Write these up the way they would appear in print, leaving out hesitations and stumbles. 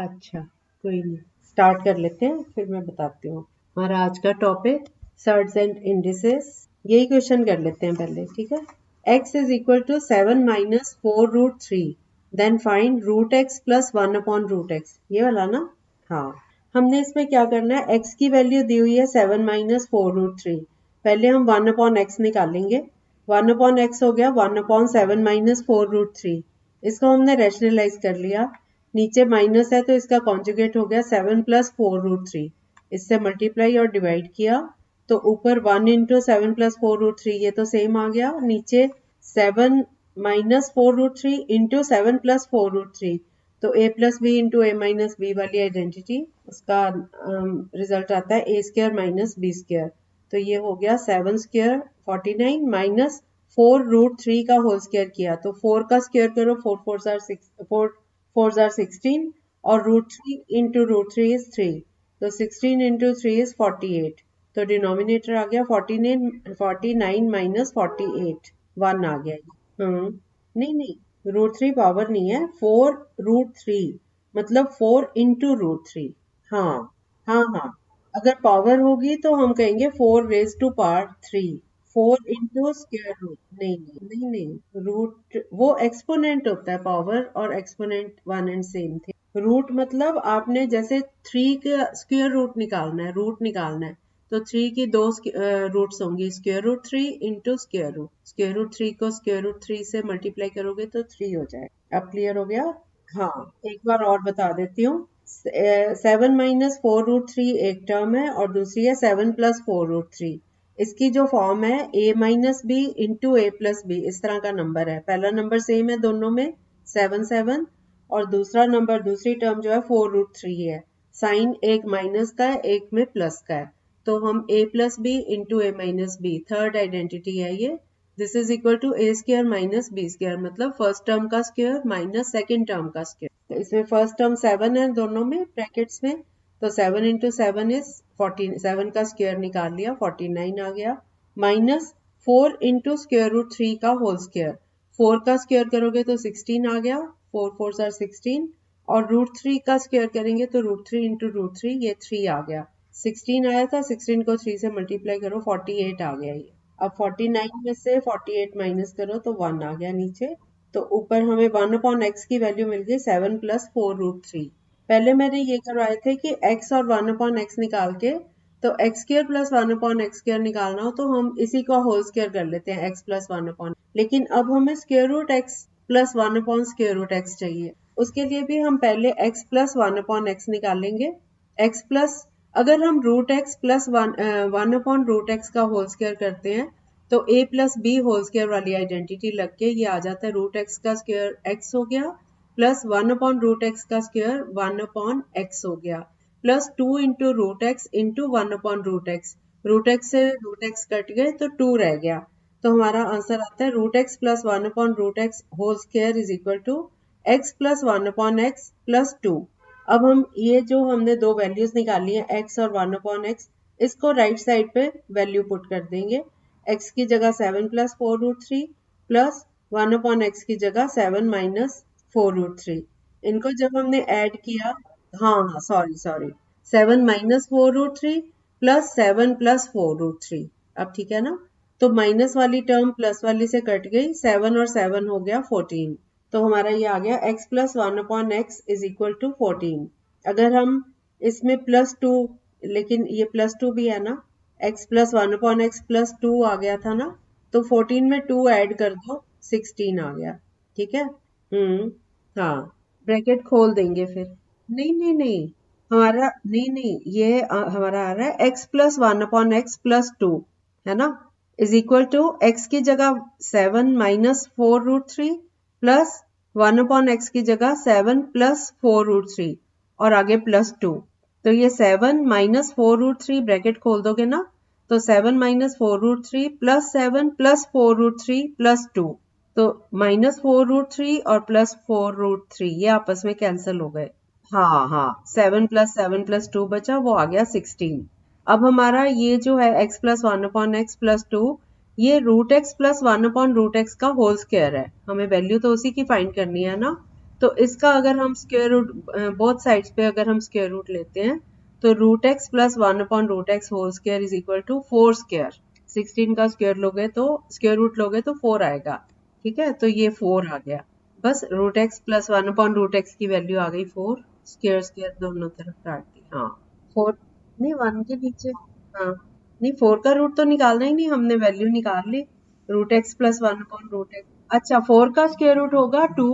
अच्छा, कोई नहीं, स्टार्ट कर लेते हैं, फिर मैं बताती हूँ। हमारा आज का टॉपिक सर्ट्स एंड इंडिसेस, यही क्वेश्चन कर लेते हैं पहले, ठीक है। x is equal to 7 minus 4√3, then find root X plus 1 upon root X, ये वाला ना। हाँ, हमने इसमें क्या करना है, x की वैल्यू दी हुई है 7 माइनस 4√3, पहले हम 1 अपॉन एक्स निकालेंगे। 1 अपॉन एक्स हो गया 1 अपॉन 7 माइनस 4√3, इसको हमने रैशनलाइज कर लिया। नीचे माइनस है तो इसका कॉन्जुगेट हो गया 7 प्लस 4√3, इससे मल्टीप्लाई और डिवाइड किया तो ऊपर 1 इंटू 7 प्लस 4√3, ये तो सेम आ गया। नीचे 7 माइनस 4√3 इंटू 7 प्लस 4√3, तो a plus B into A minus B वाली आइडेंटिटी, उसका रिजल्ट आता है a square minus B square. तो ये हो गया 7 स्क्र 49 माइनस 4√3 का होल स्क्र किया तो 4 का स्क्र करो, 4 जार 16 और √3 इंटू √3 इज 3, तो 16 इंटू 3 इज 48, तो डिनोमिनेटर आ गया 49 माइनस 48, 1 आ गया। नहीं, √3 पावर नहीं है, 4√3 मतलब 4 इंटू √3। हाँ हाँ, अगर पावर होगी तो हम कहेंगे 4 raise to power 3, 4 into square root. नहीं, रूट वो एक्सपोनेंट होता है, पावर और एक्सपोनेंट वन एंड सेम थे। रूट मतलब आपने जैसे 3 का स्क्वायर रूट निकालना है, तो 3 की 2 रूट्स होंगी, square root 3 into square root 3 को स्क्वायर रूट 3 से मल्टीप्लाई करोगे तो 3 हो जाएगा। अब क्लियर हो गया। हाँ, एक बार और बता देती हूँ। 7 माइनस 4√3 एक टर्म है और दूसरी है 7 प्लस 4√3। इसकी जो फॉर्म है a minus B into A plus B, इस तरह का नंबर है। पहला नंबर सेम है दोनों में 7 और दूसरा नंबर, दूसरी टर्म जो है 4√3 है। साइन एक माइनस का है, एक में प्लस का है, तो हम a plus B into A minus B, third identity है ये। This is equal to A square minus B square, मतलब फर्स्ट टर्म का स्क्र माइनस सेकेंड टर्म का स्क्र। तो इसमें फर्स्ट टर्म 7 है दोनों में ब्रैकेट्स में, तो 7 इंटू 7 इज 14, 7 का स्क्वायर निकाल लिया 49 आ गया, माइनस 4 इंटू स्क्वायर रूट 3 का होल स्क्वायर, 4 का स्क्वायर करोगे तो 16 आ गया, 4 4 जार 16, और रूट 3 का स्क्वायर करेंगे तो रूट 3 इंटू रूट 3, ये 3 आ गया। 16 आया था, 16 को 3 से मल्टीप्लाई करो 48 आ गया ये। अब 49 में से 48 माइनस करो तो 1 आ गया नीचे, तो ऊपर हमें 1 अपॉन एक्स की वैल्यू मिल गई 7 प्लस 4√3। पहले मैंने ये करवाए थे कि x और 1 अपॉन एक्स निकाल के, तो x square plus 1 upon x square निकालना हो तो हम इसी को होल स्क्र कर लेते हैं, x प्लस 1 अपॉन। लेकिन अब हमें square root X plus 1 upon square root X चाहिए, उसके लिए भी हम पहले x प्लस 1 अपॉन एक्स निकालेंगे। x प्लस, अगर हम root X plus 1 upon root X का होल स्क्र करते हैं तो a plus B whole square वाली आइडेंटिटी लग के ये आ जाता है, रूट एक्स का स्क्र x हो गया प्लस 1 अपॉन रूट एक्स का स्क्वायर 1 अपॉन एक्स हो गया, plus 2 into root X into 1 upon root X से रूट एक्स कट गए तो 2 रह गया, तो हमारा आंसर आता है root X plus 1 upon root X whole square is equal to X plus 1 upon X plus 2। अब हम ये जो हमने दो वैल्यूज निकाली है x और 1 अपॉन एक्स, इसको राइट साइड पे वैल्यू पुट कर देंगे। x की जगह 7 प्लस 4√3 प्लस 1 अपॉन एक्स की जगह 7 माइनस 4√3, इनको जब हमने ऐड किया, हाँ सॉरी 7 माइनस 4√3 प्लस 7 प्लस 4√3, अब ठीक है ना। तो माइनस वाली टर्म प्लस वाली से कट गई, 7 और 7 हो गया 14, तो हमारा ये आ गया x plus 1 upon X is equal to 14। अगर हम इसमें प्लस 2, लेकिन ये प्लस 2 भी है ना, x plus 1 upon X plus 2 आ गया था ना, तो 14 में 2 ऐड कर दो 16 आ गया, ठीक है। हाँ, ब्रैकेट खोल देंगे फिर। नहीं, हमारा नहीं, ये हमारा आ रहा है x plus 1 upon X plus 2, है ना, इज इक्वल टू x की जगह 7 माइनस 4√3 प्लस 1 अपॉन एक्स की जगह 7 प्लस 4√3 और आगे प्लस 2, तो ये 7 माइनस 4√3 ब्रैकेट खोल दोगे ना, तो 7 माइनस 4√3 प्लस 7 प्लस 4√3 प्लस 2, तो माइनस 4√3 और प्लस 4√3 ये आपस में कैंसिल हो गए। हाँ, 7 प्लस 2 बचा, वो आ गया 16। अब हमारा ये जो है x plus 1 upon X plus 2, ये root X plus 1 upon root X का होल स्क्वायर है, हमें वैल्यू तो उसी की फाइंड करनी है ना, तो इसका अगर हम स्क्वायर रूट बोथ साइड्स पे अगर हम स्क्वायर रूट लेते हैं तो root X plus 1/√x whole square is equal to 4 square. 16 का स्क्वायर लोगे तो स्क्वायर रूट लोगे तो 4 आएगा। ठीक है, तो ये 4 आ गया। Bus route X plus 1/√x की वैल्यू आ गई 4। स्क्वायर स्क्वायर दोनों तरफ काट दी। हाँ 4 नहीं 1 के नीचे। हाँ नहीं 4 का रूट तो निकालना ही नहीं, हमने वैल्यू निकाल ली। Root X plus 1/√x। अच्छा 4 का स्क्वायर रूट होगा 2।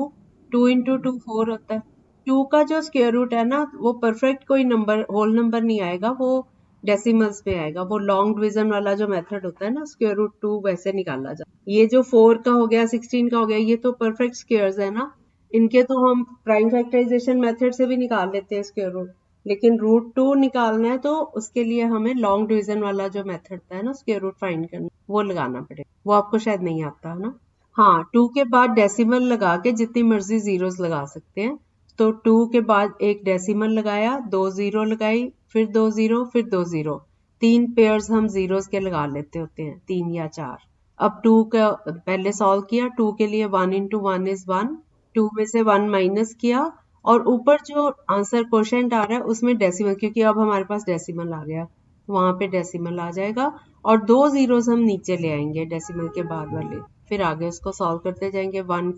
2 इंटू 2 4 होता है। 2 का जो स्क्वायर रूट है ना वो परफेक्ट कोई नंबर होल नंबर नहीं आएगा, वो डेसिमल्स में आएगा। वो लॉन्ग डिवीजन वाला जो मेथड होता है ना स्क्वायर रूट 2 वैसे निकाला जाता है। ये जो 4 का हो गया 16 का हो गया ये तो परफेक्ट स्क्वायर्स है ना, इनके तो हम प्राइम फैक्टराइजेशन मेथड से भी निकाल लेते हैं स्क्वायर रूट। लेकिन रूट 2 निकालना है तो उसके लिए हमें लॉन्ग डिवीजन वाला जो मेथड है ना स्क्वायर रूट फाइंड करना वो लगाना पड़ेगा। वो आपको शायद नहीं आता है ना। हाँ 2 के बाद डेसिमल लगा के जितनी मर्जी जीरोस लगा सकते हैं। तो 2 के बाद एक डेसिमल लगाया, 2 जीरो लगाई, फिर 2 जीरो, फिर 2 जीरो। 3 पेयर्स हम जीरोस के लगा लेते होते हैं, 3 या 4। अब 2 का पहले सॉल्व किया, 2 के लिए 1 इंटू 1 इज 1। 2 में से 1 माइनस किया और ऊपर जो आंसर क्वोशेंट आ रहा है उसमें डेसिमल, क्योंकि अब हमारे पास डेसिमल आ गया वहां पे डेसिमल आ जाएगा और 2 जीरोस हम नीचे ले आएंगे डेसिमल के बाद वाले, फिर आगे उसको सॉल्व करते जाएंगे 1।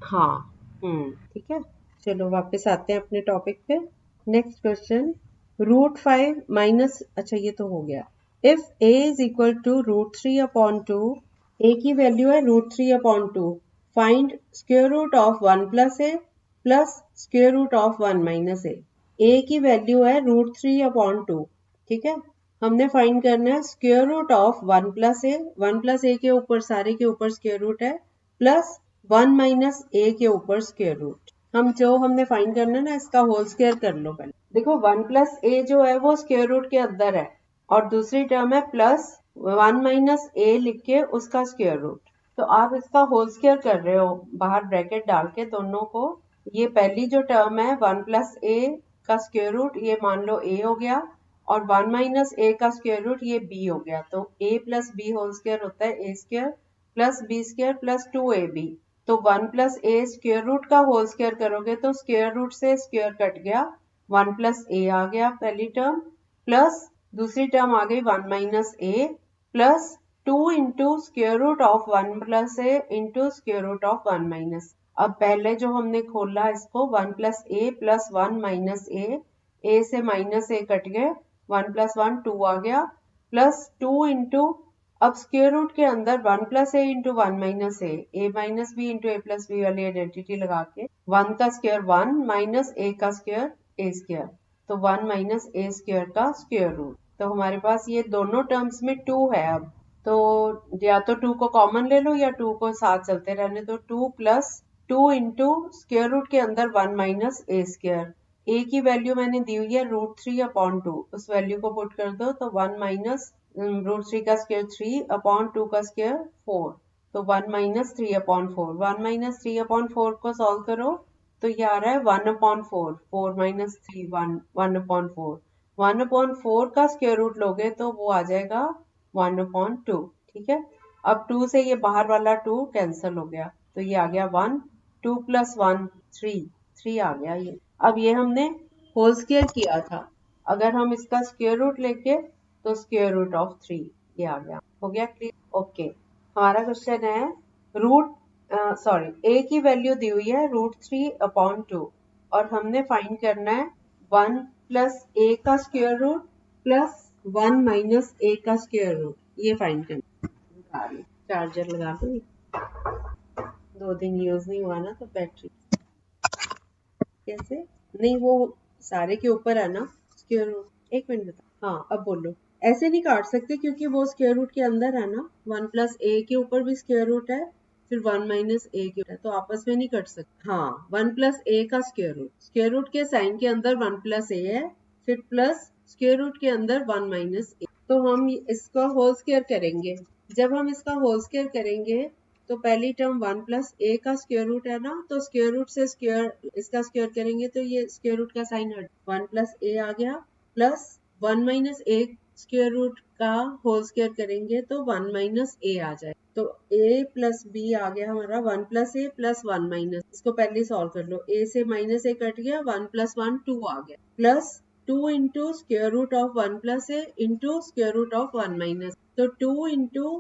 हाँ ठीक है। चलो वापस आते हैं अपने टॉपिक पे। नेक्स्ट क्वेश्चन √5 माइनस, अच्छा ये तो हो गया। If a is equal to √3/2, a की वैल्यू है √3/2, find square root of 1 plus a plus square root of 1 minus a। a की वैल्यू है √3/2। ठीक है, हमने फाइंड करना है square root of 1 plus a। 1 plus a के ऊपर सारे के ऊपर स्क्वायर रूट है, प्लस 1 माइनस a के ऊपर स्क्वायर रूट। हम जो हमने फाइंड करना है ना इसका होल स्क्वायर कर लो पहले। देखो 1 प्लस a जो है वो स्क्वायर रूट के अंदर है और दूसरी टर्म है प्लस 1 माइनस a लिख के उसका स्क्वायर रूट। तो आप इसका होल स्क्वायर कर रहे हो बाहर ब्रैकेट डाल के दोनों को। ये पहली जो टर्म है 1 प्लस a का स्क्वायर रूट ये मान लो a हो गया और 1 माइनस a का स्क्वायर रूट ये b हो गया। तो a plus b whole square होता है a square plus b square plus 2ab। तो 1 प्लस a स्क्वायर रूट का होल स्क्वायर करोगे तो स्क्वायर रूट से स्क्वायर कट गया, 1 प्लस a आ गया पहली टर्म, प्लस दूसरी टर्म आ गई 1 minus a plus 2 into square root of 1 plus a into square root of 1 minus. अब पहले जो हमने खोला इसको 1 plus a plus 1 minus a से माइनस a कट गए, 1 प्लस 1 2 आ गया, प्लस 2 इंटू अब स्क्वायर रूट के अंदर 1 plus A into 1 minus A minus B into A plus B वाली आइडेंटिटी लगा के 1 का स्क्वायर 1 माइनस ए का स्क्वायर ए स्क्वायर, तो 1 माइनस ए स्क्वायर का स्क्वायर रूट। तो हमारे पास ये दोनों टर्म्स में 2 है। अब तो या तो 2 को कॉमन ले लो या 2 को साथ चलते रहने दो। 2 प्लस 2 इंटू स्क्वायर रूट के अंदर 1 माइनस ए स्क्वायर। ए की वैल्यू मैंने दी हुई है √3/2, उस वैल्यू को पुट कर दो तो 1 माइनस √3 का स्क्वायर 3/2 का स्क्वायर 4, तो 1 माइनस 3/4। 1 माइनस 3/4 को सॉल्व करो तो ये आ रहा है 1/4। 4 माइनस 3 1/4। 1/4 का स्क्वायर रूट लोगे तो वो आ जाएगा 1/2। ठीक है, अब 2 से ये बाहर वाला 2 कैंसिल हो गया तो ये आ गया 1। 2 प्लस 1 3 आ गया ये। अब ये हमने होल स्क्वायर किया था, अगर हम इसका स्क्वायर रूट लेके तो स्क्वायर रूट ऑफ 3 ये आ गया। हो गया क्लियर? ओके, हमारा क्वेश्चन है a की वैल्यू दी हुई है √3/2 और हमने फाइंड करना है 1 प्लस a का square root plus 1 minus a का स्क्वायर रूट, ये फाइंड करना है। चार्जर लगा दो, 2 दिन यूज नहीं हुआ ना तो बैटरी कैसे नहीं, वो सारे के ऊपर है ना स्क्वायर रूट। एक मिनट बता, हाँ अब बोलो। ऐसे नहीं काट सकते क्योंकि वो स्क्वायर रूट के अंदर है ना, 1 प्लस a के ऊपर भी स्क्वायर रूट है फिर 1 माइनस a के ऊपर, तो आपस में नहीं कट सकते। हाँ 1 प्लस a का स्क्वायर रूट के साइन के अंदर 1 प्लस a है फिर प्लस स्क्वायर रूट के अंदर 1 माइनस a, तो हम इसका होल स्क्वायर करेंगे। जब हम इसका होल स्क्वायर करेंगे तो पहली टर्म 1 प्लस a का स्क्वायर रूट है ना, तो स्क्वायर रूट से स्क्वायर इसका स्क्वायर करेंगे तो ये स्क्वायर रूट का साइन हट 1 प्लस a आ गया plus 1 minus a square root का होल स्क्वायर करेंगे तो 1 माइनस ए आ जाए। तो a प्लस बी आ गया हमारा 1 प्लस ए प्लस 1 माइनस, इसको पहले सॉल्व कर लो। a से माइनस ए कट गया, 1 प्लस 1 2 आ गया, plus 2 into square root of 1 plus A into square root of 1 minus. तो 2 into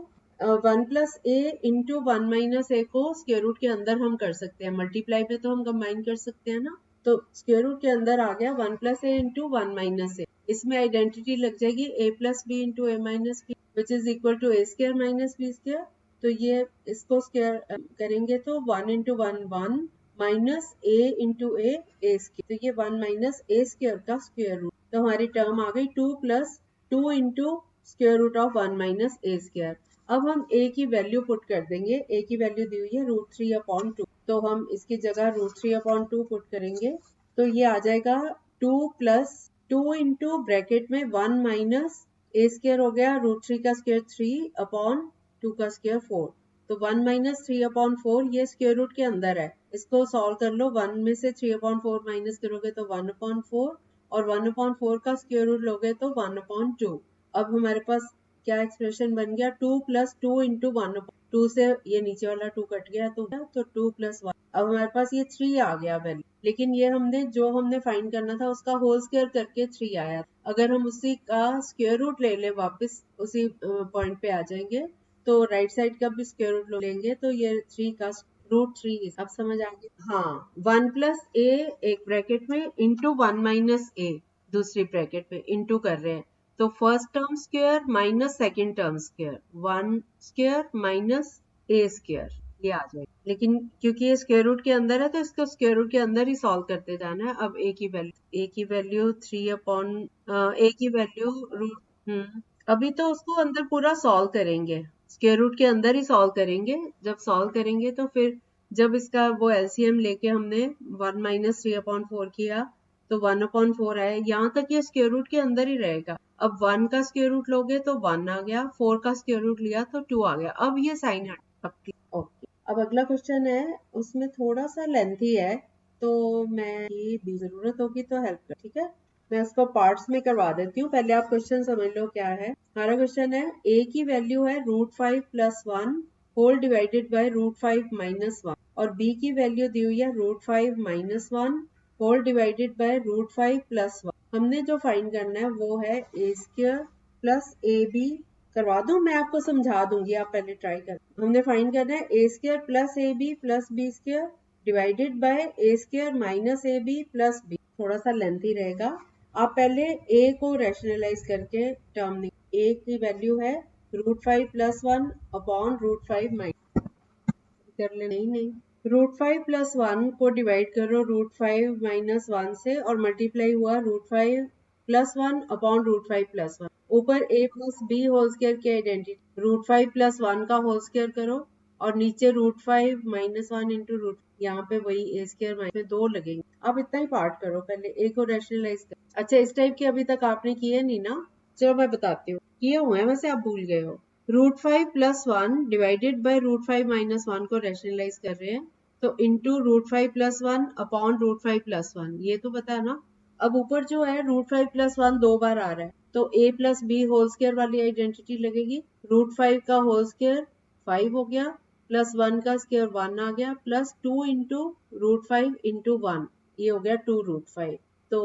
1 plus A into 1 minus A को स्क्वायर रूट के अंदर हम कर सकते हैं, मल्टीप्लाई पे तो हम कंबाइन कर सकते हैं ना। तो स्क्वायर रूट के अंदर आ गया 1 plus A into 1 minus A. इसमें आइडेंटिटी लग जाएगी a plus B into A minus B which is equal to A square minus B square. तो ये इसको स्क्वायर करेंगे तो 1 into 1 1 minus a into A square. तो ये 1 माइनस ए स्क्वायर का स्क्वायर रूट। तो हमारी टर्म आ गई 2 plus 2 into square root of 1 minus A square. अब हम a की वैल्यू पुट कर देंगे। a की वैल्यू दी हुई है √3/2, तो हम इसकी जगह √3/2 पुट करेंगे। तो ये आ जाएगा 2 प्लस 2 इंटू ब्रैकेट में 1 माइनस ए स्क्वायर हो गया √3 का स्क्वायर 3/2 का स्क्वायर 4। तो 1 माइनस 3/4 ये स्क्वायर रूट के अंदर है, इसको सॉल्व कर लो। 1 में से 3/4 माइनस करोगे तो 1/4 और 1/4 का स्क्वायर रूट लोगे तो 1/2। अब हमारे पास क्या एक्सप्रेशन बन गया 2 प्लस 2 इंटू 1। 2 से ये नीचे वाला 2 कट गया तो 2 प्लस 1। अब हमारे पास ये 3 आ गया वैल्यू, लेकिन ये हमने फाइंड करना था उसका होल स्क्वायर करके 3 आया। अगर हम उसी का स्क्वायर रूट ले ले वापस उसी पॉइंट पे आ जाएंगे, तो राइट साइड का भी स्क्वायर रूट लेंगे तो ये 3 का √3। अब समझ आ गया। हाँ, 1 प्लस ए एक ब्रैकेट में इंटू 1 माइनस ए दूसरी ब्रैकेट में इंटू कर रहे हैं। तो first term square minus second term square 1 square minus A square ये आ जाएगा। लेकिन क्योंकि ये स्क्वायर रूट के अंदर है तो इसको स्क्वायर रूट के अंदर ही सॉल्व करते जाना है। अब a की वैल्यू 3 a की वैल्यू रूट अभी तो उसको अंदर पूरा सॉल्व करेंगे, स्क्वायर रूट के अंदर ही सॉल्व करेंगे। जब सॉल्व करेंगे तो फिर जब इसका वो एलसीएम लेके हमने 1 माइनस 3/4 किया तो 1/4 आया। यहाँ तक ये स्क्वायर रूट के अंदर ही रहेगा। अब 1 का स्क्वायर रूट लोगे तो 1 आ गया, 4 का स्क्वायर रूट लिया तो 2 आ गया। अब ये साइन हट। ओके, अब अगला क्वेश्चन है, उसमें थोड़ा सा लेंथी है तो मैं ये भी जरूरत होगी तो हेल्प कर, ठीक है। मैं इसको पार्ट्स में करवा देती हूँ, पहले आप क्वेश्चन समझ लो क्या है। हमारा क्वेश्चन है a की वैल्यू है √5 plus 1 whole divided by √5 minus 1 और b की वैल्यू दी हुई है √5 minus 1 whole divided by √5 plus 1। हमने जो फाइंड करना है वो है a स्क्वायर प्लस ab। करवा दूं, मैं आपको समझा दूंगी, आप पहले ट्राई कर। हमने फाइंड करना है a square plus ab plus b square divided by a square minus ab plus b। थोड़ा सा लेंथी रहेगा। आप पहले a को रैशनलाइज करके टर्म a की वैल्यू है √5 प्लस 1 अपॉन √5 माइनस कर ले। नहीं, √5 प्लस 1 को डिवाइड करो √5 माइनस 1 से और मल्टीप्लाई हुआ √5 प्लस 1 अपॉन √5 प्लस 1। ऊपर a plus B whole square की आइडेंटिटी √5 प्लस 1 का होल स्क्वायर करो और नीचे √5 माइनस 1 इंटू रूट, यहाँ पे वही a स्क्वायर माइनस 2 लगेंगे। अब इतना ही पार्ट करो, पहले a को रैशनलाइज कर। अच्छा, इस टाइप के अभी तक आपने किए नहीं ना, चलो मैं बताती हूँ। किए हुए हैं वैसे, आप भूल गए हो। √5 प्लस 1 डिवाइडेड बाय √5 माइनस 1 को रैशनलाइज कर रहे हैं तो इंटू √5 प्लस 1 अपॉन √5 प्लस 1, ये तो पता है ना। अब ऊपर जो है √5 प्लस 1 2 बार आ रहा है तो a plus B whole square वाली आइडेंटिटी लगेगी। √5 का होल स्क्वायर 5 हो गया प्लस 1 का स्क्वायर 1 आ गया प्लस 2 इंटू √5 इंटू 1, ये हो गया 2√5। तो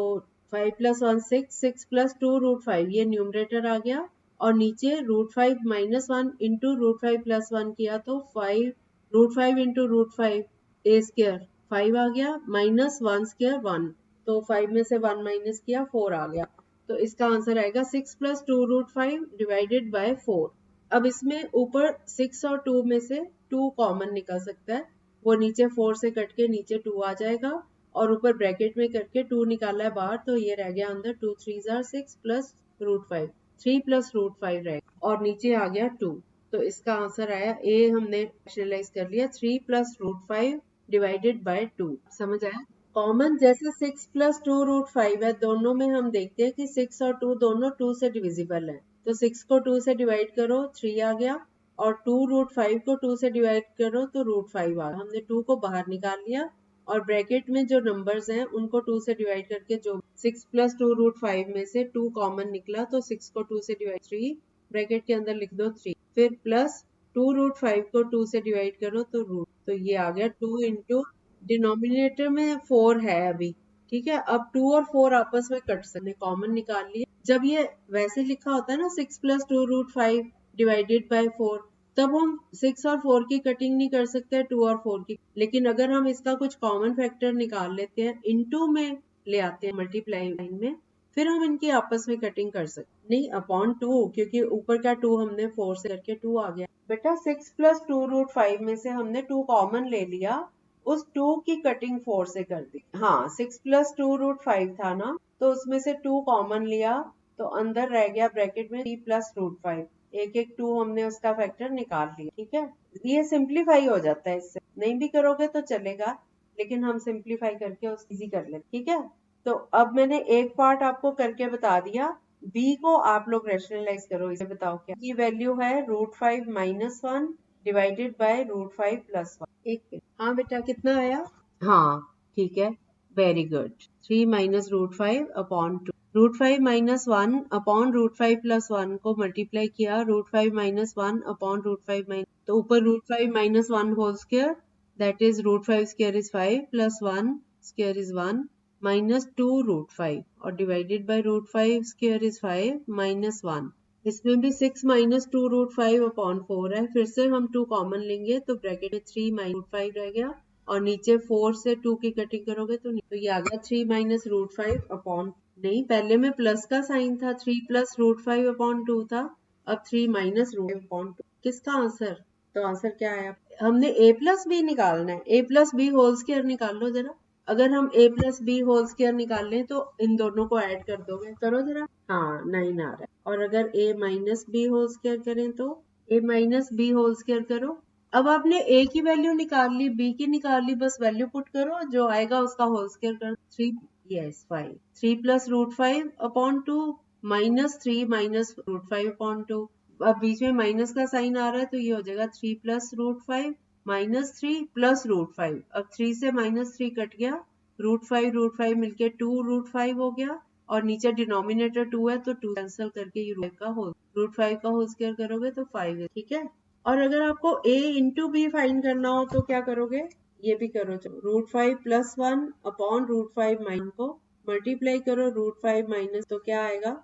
5 प्लस 1 6 प्लस 2 √5 ये न्यूमरेटर आ गया और नीचे √5 माइनस 1 इंटू √5 प्लस 1 किया तो 5 √5 इंटू √5 a स्क्वायर 5 आ गया माइनस 1 स्क्वायर 1, तो 5 में से 1 माइनस किया 4 आ गया। तो इसका आंसर आएगा 6 प्लस 2 √5 डिवाइडेड बाय 4। अब इसमें ऊपर 6 और 2 में से 2 कॉमन निकल सकता है, वो नीचे 4 से कट के नीचे 2 आ जाएगा और ऊपर ब्रैकेट में करके 2 निकाला है बाहर तो ये रह गया अंदर 2 3 6 प्लस √5 3 प्लस √5 रहेगा और नीचे आ गया 2। तो इसका आंसर आया a, हमने रैशनलाइज कर लिया 3 प्लस √5 डिवाइडेड बाय 2। समझ आया। कॉमन जैसे 6 प्लस 2 √5 है, दोनों में हम देखते हैं कि 6 और 2 दोनों 2 से डिविजिबल है। तो 6 को 2 से डिवाइड करो 3 आ गया और 2 √5 को 2 से डिवाइड करो तो √5 आ गया। हमने 2 को बाहर निकाल लिया और ब्रैकेट में जो नंबर्स हैं उनको 2 से डिवाइड करके जो 6 प्लस 2 रूट 5 में से 2 कॉमन निकला तो 6 को 2 से डिवाइड 3 ब्रैकेट के अंदर लिख दो 3, फिर प्लस 2 रूट 5 को 2 से डिवाइड करो तो रूट, तो ये आ गया 2 इंटू डिनोमिनेटर में 4 है अभी, ठीक है। अब 2 और 4 आपस में कट सकते, कॉमन निकाल लिए। जब ये वैसे लिखा होता है ना 6 प्लस 2 रूट 5 डिवाइडेड बाय 4, तब हम 6 और 4 की कटिंग नहीं कर सकते 2 और 4 की, लेकिन अगर हम इसका कुछ कॉमन फैक्टर निकाल लेते हैं, इनटू में ले आते हैं मल्टीप्लाई लाइन में, फिर हम इनकी आपस में कटिंग कर सकते। नहीं अपॉन 2, क्योंकि ऊपर का 2 हमने 4 से करके 2 आ गया। बेटा 6 प्लस 2 रूट 5 में से हमने 2 कॉमन ले लिया, उस 2 की कटिंग 4 से कर दी। हाँ 6 प्लस 2 रूट 5 था ना, तो उसमें से 2 कॉमन लिया तो अंदर रह गया ब्रैकेट में 3 प्लस रूट 5, एक एक 2 हमने उसका फैक्टर निकाल लिया, ठीक है। ये सिंप्लीफाई हो जाता है, इससे नहीं भी करोगे तो चलेगा, लेकिन हम सिंप्लीफाई करके उसको इजी कर लेते, ठीक है। तो अब मैंने एक पार्ट आपको करके बता दिया, बी को आप लोग रैशनलाइज करो। इसे बताओ क्या की वैल्यू है root 5 minus 1 divided by root 5 plus 1। एक हाँ बेटा कितना आया? हाँ ठीक है, very good. 3 minus root 5 upon 2, root 5 minus 1 upon root 5 plus 1 को मल्टीप्लाई किया, root 5 minus 1 upon root 5 minus, तो ऊपर root 5 minus 1 whole square, that is root 5 square is 5 plus 1 square is 1 minus 2 root 5 और divided by root 5 square is 5 minus 1। इसमें भी 6 minus 2 root 5 upon 4 है, फिर से हम 2 कॉमन लेंगे तो ब्रैकेट में 3 माइनस रूट 5 रह गया और नीचे 4 से 2 की कटिंग करोगे तो ये आ गया 3 माइनस रूट 5 अपॉन, नहीं पहले में प्लस का साइन था, 3 प्लस रूट 5 अपॉन 2 था, अब 3 माइनस रूट अपॉन 2। किसका आंसर? तो आंसर क्या आया? हमने a प्लस बी निकालना है, a plus B whole square निकाल लो जरा। अगर हम a plus B whole square निकाल लें तो इन दोनों को ऐड कर दोगे, करो जरा। हाँ 9 आ रहा है। और अगर a minus B whole square करें तो a minus B whole square करो। अब आपने a की वैल्यू निकाल ली, b की निकाल ली, बस वैल्यू पुट करो, जो आएगा उसका होल स्क्वायर कर। 3 yes 5, 3 plus root 5 upon 2 minus 3 minus root 5 upon 2। अब बीच में माइनस का साइन आ रहा है तो ये हो जाएगा 3 plus root 5 minus 3 plus root 5। अब 3 से माइनस 3 कट गया, रूट 5 मिलके 2 रूट 5 हो गया और नीचे डिनोमिनेटर 2 है तो 2 कैंसिल करके ये रूट 5 का होल स्क्वायर करोगे तो 5 है, ठीक है। और अगर आपको a इंटू बी फाइंड करना हो तो क्या करोगे? ये भी करो, चलो root 5 plus 1 upon root 5 minus को मल्टीप्लाई करो रूट 5 माइनस, तो क्या आएगा?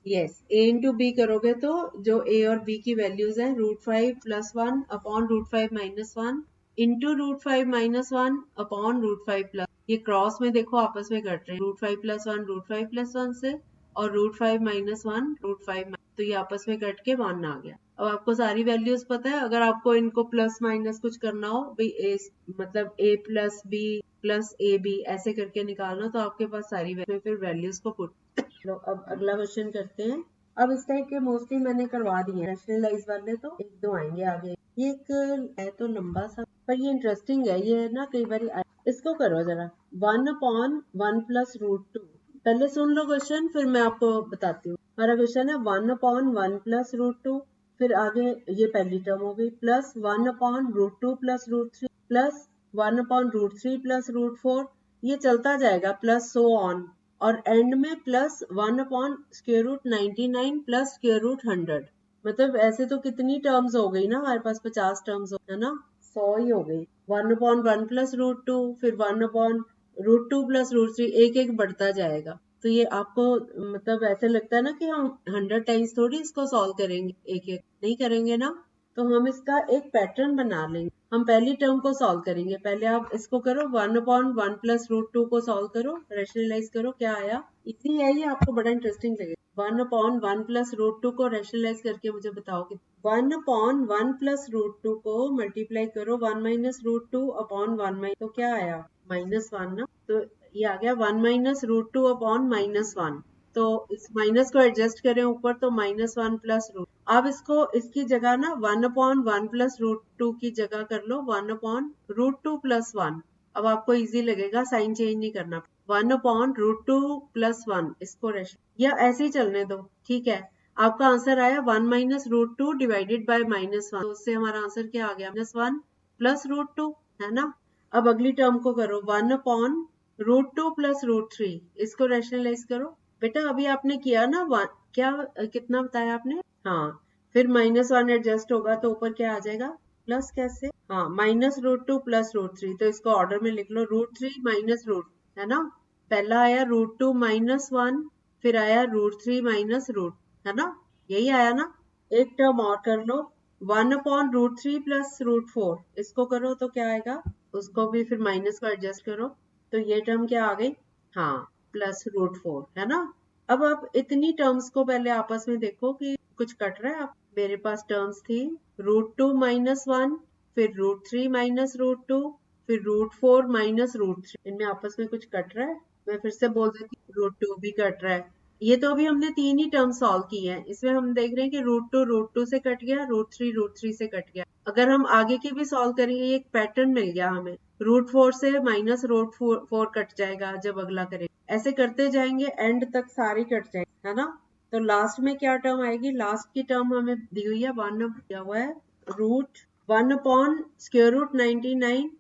यस a इंटू बी करोगे तो जो a और b की वैल्यूज है root 5 plus 1 upon root 5 minus 1 into root 5 minus 1 upon root 5 plus, ये क्रॉस में देखो आपस में कट रहे हैं, रूट 5 प्लस 1 रूट 5 प्लस 1 से और रूट 5 माइनस 1 रूट 5, तो ये आपस में कट के 1 आ गया। अब आपको सारी वैल्यूज पता है, अगर आपको इनको प्लस माइनस कुछ करना हो भाई a मतलब a plus B plus A B ऐसे करके निकालना, तो आपके पास सारी फिर वैल्यूज को पुट। तो अब अगला क्वेश्चन करते हैं। अब इस टाइप के मोस्टली मैंने करवा दिए रैशनलाइज वाले, तो एक दो आएंगे आगे। ये एक है तो लंबा सा, पर ये इंटरेस्टिंग है, ये ना कई बार इसको करो जरा। 1 अपॉन 1 प्लस रूट 2, पहले सुन लो क्वेश्चन फिर मैं आपको बताती हूँ। हमारा क्वेश्चन है 1 अपॉन 1 प्लस रूट 2, फिर आगे ये पहली टर्म हो गई, plus 1 upon root 2 plus root 3 plus 1 upon root 3 plus root 4, ये चलता जाएगा प्लस सो ऑन, और एंड में plus 1 upon square root 99 plus square root 100। मतलब ऐसे तो कितनी टर्म्स हो गई ना, हमारे पास 50 टर्म्स है ना, 100 ही हो गई। 1 अपॉन 1 प्लस रूट 2, फिर 1 अपॉन रूट 2 प्लस रूट 3, एक एक बढ़ता जाएगा। तो ये आपको मतलब ऐसे लगता है ना कि हम 100 टाइम्स थोड़ी इसको सॉल्व करेंगे, एक एक नहीं करेंगे ना, तो हम इसका एक पैटर्न बना लेंगे। हम पहली टर्म को सॉल्व करेंगे, पहले आप इसको करो 1 अपॉन 1 प्लस रूट 2 को सॉल्व करो, रैशनलाइज करो, क्या आया? इजी है ये, आपको बड़ा इंटरेस्टिंग लगेगा। 1 अपॉन 1 प्लस रूट 2 को रैशनलाइज करके मुझे बताओ कि 1 अपॉन 1 प्लस रूट 2 को मल्टीप्लाई करो 1 माइनस रूट 2 अपॉन 1 माइनस, तो क्या आया? -1 ना, तो ये आ गया 1 माइनस रूट 2 अपॉन -1। तो इस माइनस को एडजस्ट करें ऊपर तो -1 प्लस रूट, अब इसको इसकी जगह ना 1 अपॉन 1 प्लस रूट 2 की जगह कर लो 1 अपॉन रूट 2 प्लस 1। अब आपको इजी लगेगा, साइन चेंज नहीं करना। 1 अपॉन रूट 2 प्लस 1, इसको रेशन या ऐसे ही चलने दो, ठीक है। आपका आंसर आया 1 माइनस रूट 2 डिवाइडेड बाय -1, तो उससे हमारा आंसर क्या आ गया? -1 प्लस रूट 2, है ना। अब अगली टर्म को करो 1/√2 प्लस √3, इसको रैशनलाइज करो। बेटा अभी आपने किया ना, क्या कितना बताया आपने? हाँ, फिर -1 एडजस्ट होगा तो ऊपर क्या आ जाएगा? प्लस कैसे? हाँ, -√2 प्लस √3, तो इसको ऑर्डर में लिख लो, √3 माइनस √, है ना? पहला आया √2 -1, फिर आया √3 माइनस √, है ना? यही आया ना? एक टर्म और कर लो, 1/√3 प्लस √4, इसको करो तो क्या आएगा? उसको भी फिर माइनस को एडजस्ट करो, तो ये टर्म क्या आ गई? हाँ, प्लस √4, है ना? अब आप इतनी टर्म्स को पहले आपस में देखो कि कुछ कट रहा है। आप मेरे पास टर्म्स थी √2 -1, फिर √3 माइनस √2, फिर √4 माइनस √3, इनमें आपस में कुछ कट रहा है? मैं फिर से बोल देती हूँ, √2 भी कट रहा है। ये तो अभी हमने 3 ही टर्म सॉल्व की हैं, इसमें हम देख रहे हैं कि √2 से कट गया, √3 से कट गया। अगर हम आगे की भी सॉल्व करेंगे, ये एक पैटर्न मिल गया हमें, √4 से माइनस √4 कट जाएगा जब अगला करेंगे, ऐसे करते जाएंगे, एंड तक सारी कट जाएगी, है ना? तो लास्ट में क्या टर्म आएगी? लास्ट की टर्म हमें दी हुई है, दिया हुआ है √1/√99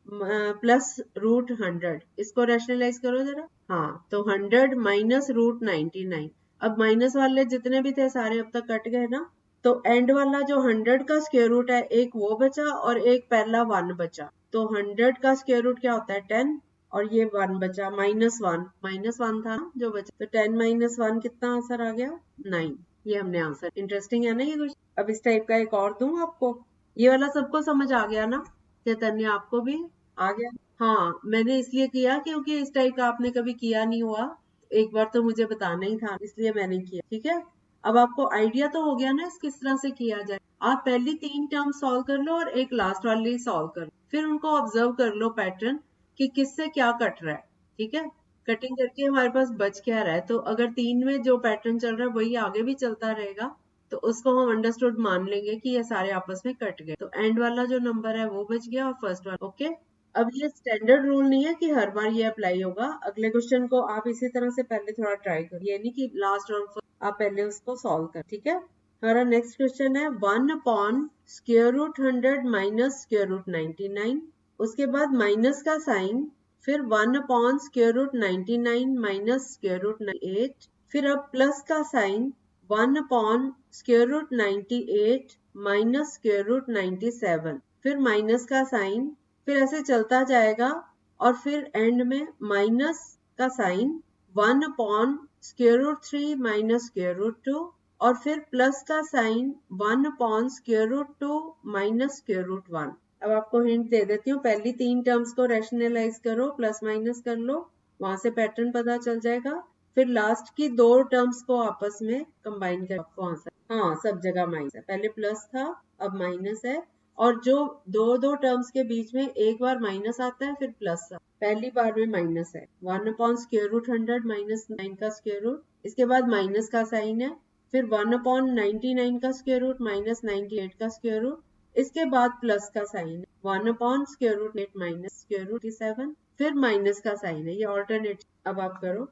प्लस √100, इसको रैशनलाइज करो जरा। हाँ, तो 100 माइनस √99, अब माइनस वाले जितने भी थे सारे अब तक कट गए ना, तो एंड वाला जो 100 का स्क्वायर रूट है, एक वो बचा और एक पहला 1 बचा, तो 100 का स्क्वायर रूट क्या होता है? 10, और ये 1 बचा, -1 था ना जो बचा, तो 10 - 1 कितना आंसर आ गया? 9। ये हमने आंसर, इंटरेस्टिंग है ना ये कुछ? अब इस टाइप का एक और दूं आपको, ये वाला सबको समझ आ गया ना? चैतन्य आपको भी आ गया? हाँ, मैंने इसलिए किया क्योंकि इस टाइप का आपने कभी किया नहीं हुआ, एक बार तो मुझे बताना ही था, इसलिए मैंने किया। ठीक है, अब आपको आइडिया तो हो गया ना इस किस तरह से किया जाए। आप पहली 3 टर्म सॉल्व कर लो और एक लास्ट वाली सॉल्व कर लो, फिर उनको ऑब्जर्व कर लो पैटर्न कि किससे क्या कट रहा है। ठीक है, कटिंग करके हमारे पास बच क्या रहा है, तो अगर 3 में जो पैटर्न चल रहा है वही आगे भी चलता रहेगा, तो उसको हम अंडरस्टूड मान लेंगे कि ये सारे आपस में कट गए, तो एंड वाला जो नंबर है वो बच गया और फर्स्ट वाला। ओके, अब ये स्टैंडर्ड रूल नहीं है कि हर बार ये अप्लाई होगा। अगले क्वेश्चन को आप इसी तरह से पहले थोड़ा ट्राई करो, ये नहीं कि लास्ट और आप पहले उसको सॉल्व कर। ठीक है, हमारा नेक्स्ट क्वेश्चन है 1/√100 माइनस √99, उसके बाद माइनस का साइन, फिर 1/√99 माइनस √98, फिर अब प्लस का साइन 1/√98 माइनस √97, फिर माइनस का साइन, फिर ऐसे चलता जाएगा, और फिर एंड में माइनस का साइन 1/√3 माइनस √2, और फिर प्लस का साइन 1/√2 माइनस √1। अब आपको हिंट दे देती हूँ, पहली 3 टर्म्स को रैशनलाइज करो, प्लस माइनस कर लो, वहां से पैटर्न पता चल जाएगा, फिर लास्ट की 2 टर्म्स को आपस में कंबाइन कर आपको आंसर। हाँ, सब जगह माइनस है, पहले प्लस था अब माइनस है, और जो दो टर्म्स के बीच में एक बार माइनस आता है फिर प्लस आता है, पहली बार में माइनस है, 1/√100 माइनस 9 का स्क्वायर रूट, इसके बाद माइनस का साइन है, फिर 1/99 का स्क्वायर रूट माइनस 98 का स्क्वायर रूट, इसके बाद प्लस का साइन है 1/√8 माइनस √7, फिर माइनस का साइन है, ये ऑल्टरनेट। अब आप करो,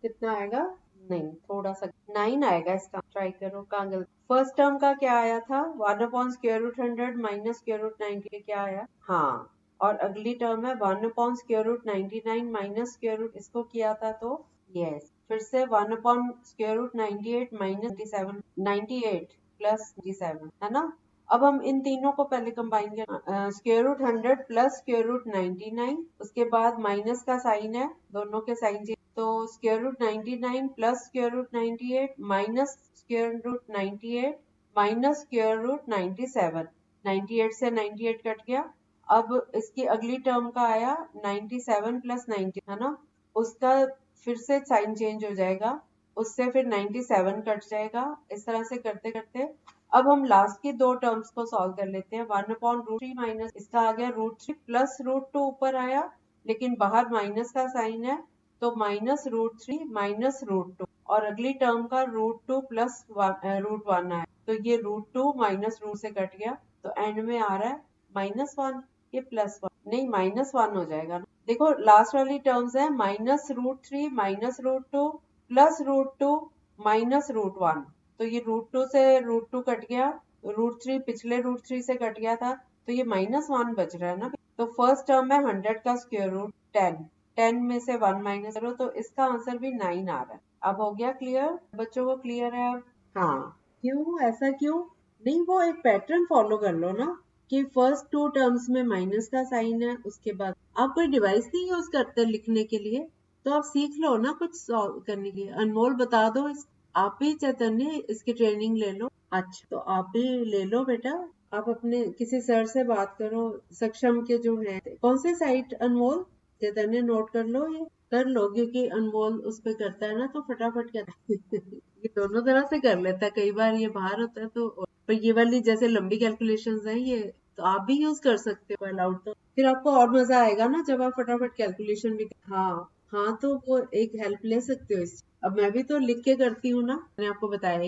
कितना आएगा? नहीं, थोड़ा सा 9 आएगा, इसका ट्राई करो। कहाँ गलती? फर्स्ट टर्म का क्या आया था? 1/√100 माइनस √90 क्या आया? हाँ, और अगली टर्म है 1/√99 माइनस √, इसको किया था तो यस, फिर से 1/√98 माइनस 98 प्लस 97, है ना? अब हम इन तीनों को पहले कंबाइन कर, √100 प्लस √99, उसके बाद माइनस का साइन है, दोनों के साइन, तो √99 प्लस √98 माइनस √98 माइनस √97, 98 से 98 कट गया। अब इसकी अगली टर्म का आया 97 प्लस 90, है ना? उसका फिर से साइन चेंज हो जाएगा, उससे फिर 97 कट जाएगा, इस तरह से करते करते अब हम लास्ट की 2 टर्म्स को सॉल्व कर लेते हैं। 1/√3 माइनस, इसका आ गया √3 प्लस √2 ऊपर आया, लेकिन बाहर माइनस का साइन है, तो माइनस √3 माइनस √2, और अगली टर्म का √2 प्लस √1 आया, तो ये √2 माइनस √2 से कट गया, तो एंड में आ रहा है -1, ये +1 नहीं -1 हो जाएगा ना। देखो लास्ट वाली टर्म्स है माइनस √3 माइनस √2 प्लस √2 माइनस √1, तो ये √2 से √2 कट गया, √3 पिछले √3 से कट गया था, तो ये -1 बच रहा है ना। तो फर्स्ट टर्म है 100 का स्क्वायर रूट 10, 10 में से 1 माइनस करो तो इसका आंसर भी 9 आ रहा है। अब हो गया क्लियर? बच्चों को क्लियर है? हाँ। क्यों ऐसा क्यों? नहीं, वो एक पैटर्न फॉलो कर लो ना कि फर्स्ट 2 टर्म्स में माइनस का साइन है, उसके बाद आप कोई डिवाइस नहीं यूज करते लिखने के लिए, तो आप सीख लो ना कुछ सॉल्व करने के लिए। अनमोल बता दो आप भी चैतन्य इसकी ट्रेनिंग ले लो। अच्छा, तो आप भी ले लो बेटा। आप अपने किसी सर से बात करो, सक्षम के जो है। कौन से साइट अनमोल? चैतन्य नोट कर लो, ये कर लो, क्योंकि अनमोल उस पे करता है ना तो फटाफट करता है। ये दोनों तरह से कर लेता है, कई बार ये बाहर होता है तो। पर ये वाली जैसे लंबी कैलकुलेशंस हैं ये तो आप भी यूज कर सकते हो अलाउड, तो फिर आपको और मजा आएगा ना जब आप फटाफट कैलकुलेशन भी। हाँ हाँ, तो वो एक हेल्प ले सकते हो इस। अब मैं भी तो लिख के करती हूँ ना, मैंने आपको बताया ही।